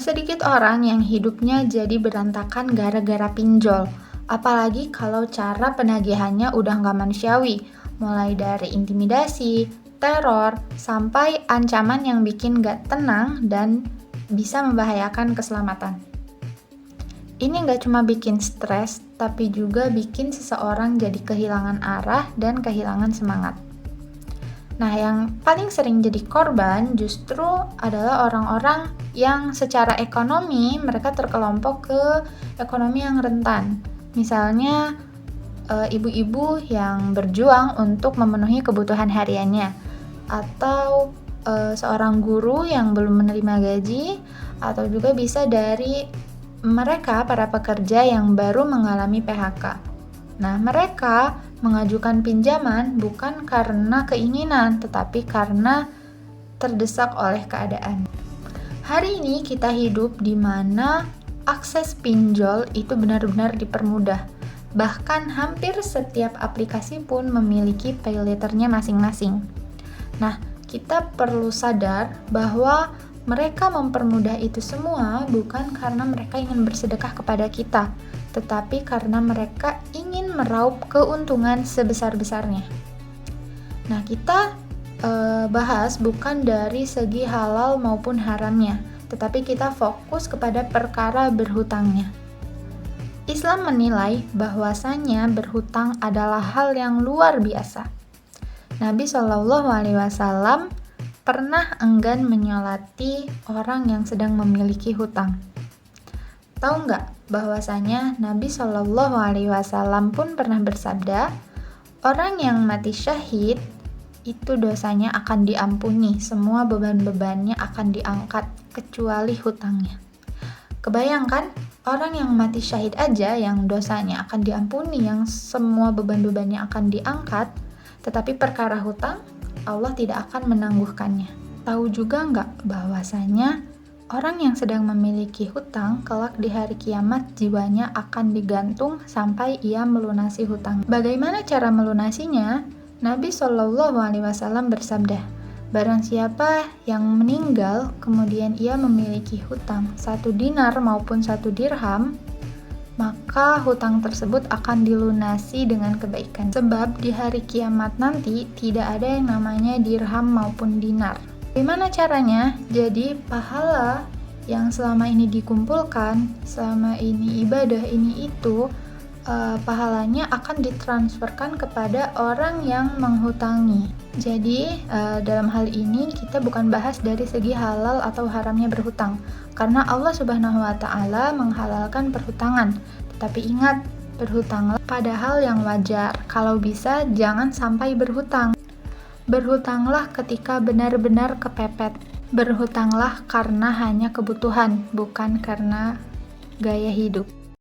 sedikit orang yang hidupnya jadi berantakan gara-gara pinjol. Apalagi kalau cara penagihannya udah nggak manusiawi, mulai dari intimidasi, teror, sampai ancaman yang bikin nggak tenang dan bisa membahayakan keselamatan. Ini nggak cuma bikin stres, tapi juga bikin seseorang jadi kehilangan arah dan kehilangan semangat. Nah, yang paling sering jadi korban justru adalah orang-orang yang secara ekonomi mereka terkelompok ke ekonomi yang rentan. Misalnya, ibu-ibu yang berjuang untuk memenuhi kebutuhan hariannya, atau seorang guru yang belum menerima gaji, atau juga bisa dari mereka para pekerja yang baru mengalami PHK. Nah, mereka mengajukan pinjaman bukan karena keinginan, tetapi karena terdesak oleh keadaan. Hari ini kita hidup di mana akses pinjol itu benar-benar dipermudah. Bahkan hampir setiap aplikasi pun memiliki pay later-nya masing-masing. Nah, kita perlu sadar bahwa mereka mempermudah itu semua bukan karena mereka ingin bersedekah kepada kita, tetapi karena mereka ingin meraup keuntungan sebesar-besarnya. Nah, kita bahas bukan dari segi halal maupun haramnya, tetapi kita fokus kepada perkara berhutangnya. Islam menilai bahwasanya berhutang adalah hal yang luar biasa. Nabi SAW pernah enggan menyolati orang yang sedang memiliki hutang. Tahu nggak bahwasanya Nabi SAW pun pernah bersabda, orang yang mati syahid itu dosanya akan diampuni, semua beban-bebannya akan diangkat kecuali hutangnya. Kebayangkan orang yang mati syahid aja yang dosanya akan diampuni, yang semua beban-bebannya akan diangkat, tetapi perkara hutang Allah tidak akan menangguhkannya. Tahu juga nggak bahwasanya orang yang sedang memiliki hutang kelak di hari kiamat jiwanya akan digantung sampai ia melunasi hutang. Bagaimana cara melunasinya? Nabi SAW bersabda, barang siapa yang meninggal kemudian ia memiliki hutang 1 dinar maupun 1 dirham, maka hutang tersebut akan dilunasi dengan kebaikan. Sebab di hari kiamat nanti tidak ada yang namanya dirham maupun dinar. Bagaimana caranya? Jadi pahala yang selama ini dikumpulkan, selama ini ibadah ini itu, pahalanya akan ditransferkan kepada orang yang menghutangi. Jadi dalam hal ini kita bukan bahas dari segi halal atau haramnya berhutang, karena Allah Subhanahu wa Ta'ala menghalalkan perhutangan. Tetapi ingat, berhutanglah pada hal yang wajar. Kalau bisa jangan sampai berhutang. Berhutanglah ketika benar-benar kepepet. Berhutanglah karena hanya kebutuhan, bukan karena gaya hidup.